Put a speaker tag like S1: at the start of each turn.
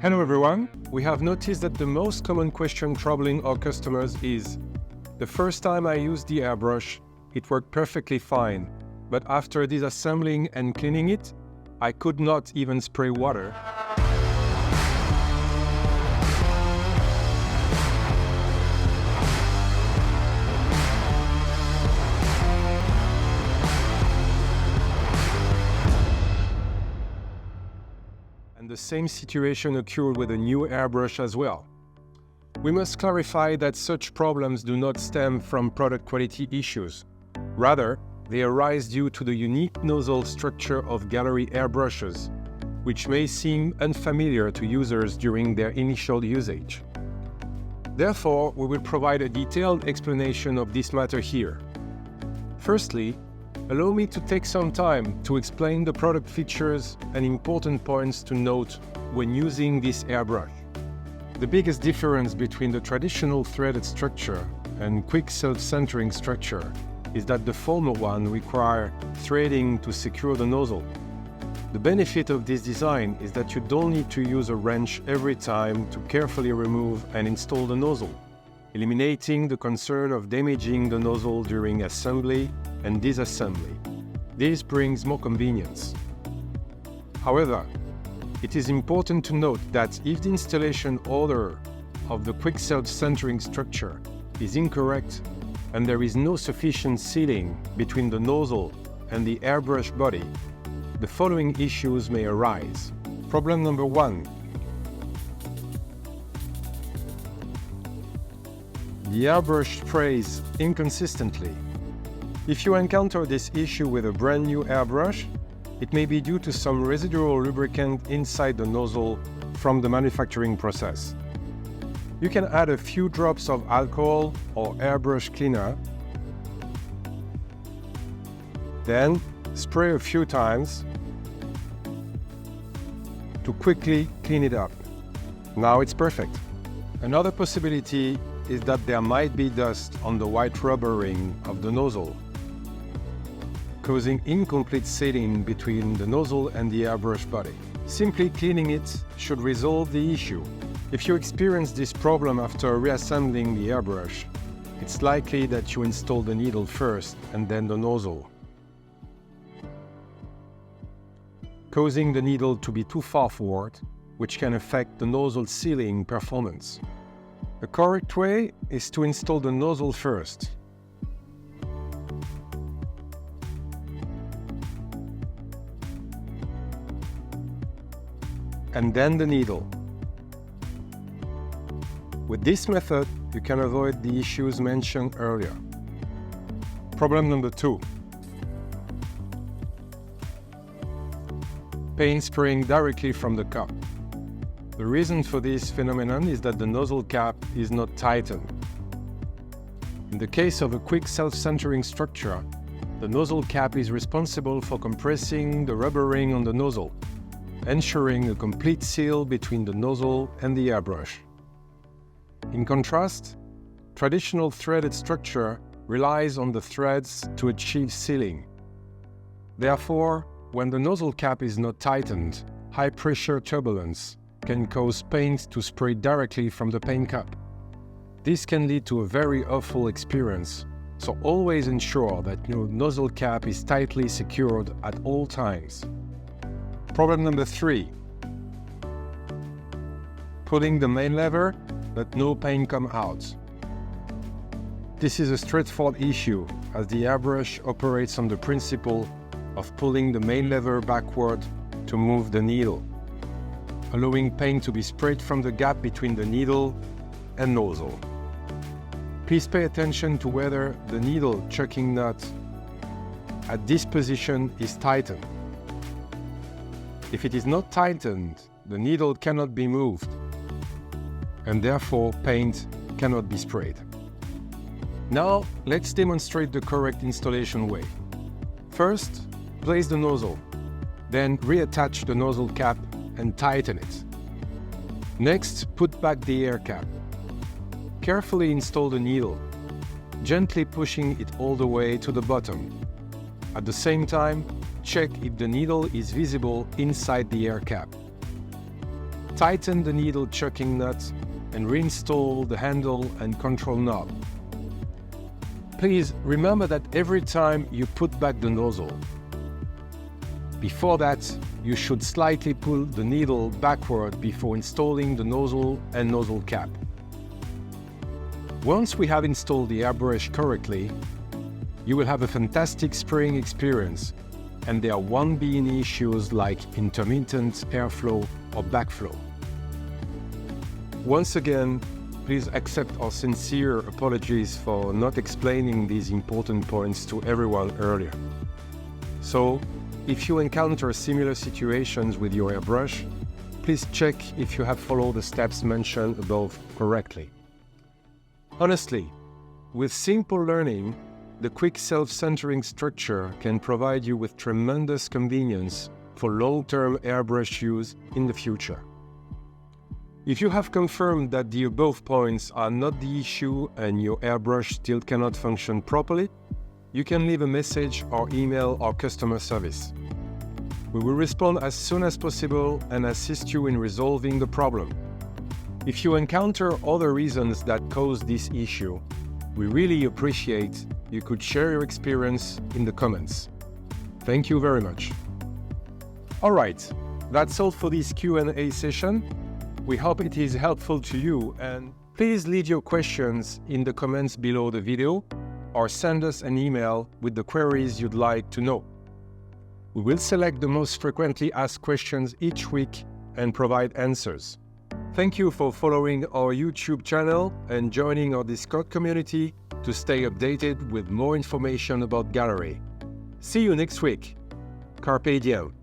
S1: Hello everyone, we have noticed that the most common question troubling our customers is: the first time I used the airbrush, it worked perfectly fine, but after disassembling and cleaning it, I could not even spray water. And the same situation occurred with a new airbrush as well. We must clarify that such problems do not stem from product quality issues. Rather, they arise due to the unique nozzle structure of Gaahleri airbrushes, which may seem unfamiliar to users during their initial usage. Therefore, we will provide a detailed explanation of this matter here. Firstly, allow me to take some time to explain the product features and important points to note when using this airbrush. The biggest difference between the traditional threaded structure and quick self-centering structure is that the former one requires threading to secure the nozzle. The benefit of this design is that you don't need to use a wrench every time to carefully remove and install the nozzle, eliminating the concern of damaging the nozzle during assembly and disassembly. This brings more convenience. However, it is important to note that if the installation order of the quick self-centering structure is incorrect and there is no sufficient sealing between the nozzle and the airbrush body, the following issues may arise. Problem number 1. The airbrush sprays inconsistently. If you encounter this issue with a brand new airbrush, it may be due to some residual lubricant inside the nozzle from the manufacturing process. You can add a few drops of alcohol or airbrush cleaner, then spray a few times to quickly clean it up. Now it's perfect. Another possibility is that there might be dust on the white rubber ring of the nozzle, causing incomplete sealing between the nozzle and the airbrush body. Simply cleaning it should resolve the issue. If you experience this problem after reassembling the airbrush, it's likely that you installed the needle first and then the nozzle, causing the needle to be too far forward, which can affect the nozzle sealing performance. The correct way is to install the nozzle first. And then the needle. With this method, you can avoid the issues mentioned earlier. Problem number 2. Paint spraying directly from the cup. The reason for this phenomenon is that the nozzle cap is not tightened. In the case of a quick self-centering structure, the nozzle cap is responsible for compressing the rubber ring on the nozzle, ensuring a complete seal between the nozzle and the airbrush. In contrast, traditional threaded structure relies on the threads to achieve sealing. Therefore, when the nozzle cap is not tightened, high-pressure turbulence can cause paint to spray directly from the paint cup. This can lead to a very awful experience, so always ensure that your nozzle cap is tightly secured at all times. Problem number 3. Pulling the main lever, but no paint come out. This is a straightforward issue, as the airbrush operates on the principle of pulling the main lever backward to move the needle, allowing paint to be sprayed from the gap between the needle and nozzle. Please pay attention to whether the needle chucking nut at this position is tightened. If it is not tightened, the needle cannot be moved, and therefore paint cannot be sprayed. Now, let's demonstrate the correct installation way. First, place the nozzle, then reattach the nozzle cap and tighten it. Next, put back the air cap. Carefully install the needle, gently pushing it all the way to the bottom. At the same time, check if the needle is visible inside the air cap. tighten the needle chucking nut, and reinstall the handle and control knob. Please remember that every time you put back the nozzle. Before that, you should slightly pull the needle backward before installing the nozzle and nozzle cap. Once we have installed the airbrush correctly, you will have a fantastic spraying experience, and there won't be any issues like intermittent airflow or backflow. Once again, please accept our sincere apologies for not explaining these important points to everyone earlier. So, if you encounter similar situations with your airbrush, please check if you have followed the steps mentioned above correctly. Honestly, with simple learning, the quick self-centering structure can provide you with tremendous convenience for long-term airbrush use in the future. If you have confirmed that the above points are not the issue and your airbrush still cannot function properly, you can leave a message or email our customer service. We will respond as soon as possible and assist you in resolving the problem. If you encounter other reasons that cause this issue, we really appreciate you could share your experience in the comments. Thank you very much. Alright, that's all for this Q&A session. We hope it is helpful to you, and please leave your questions in the comments below the video or send us an email with the queries you'd like to know. We will select the most frequently asked questions each week and provide answers. Thank you for following our YouTube channel and joining our Discord community to stay updated with more information about Gaahleri. See you next week. Carpe diem.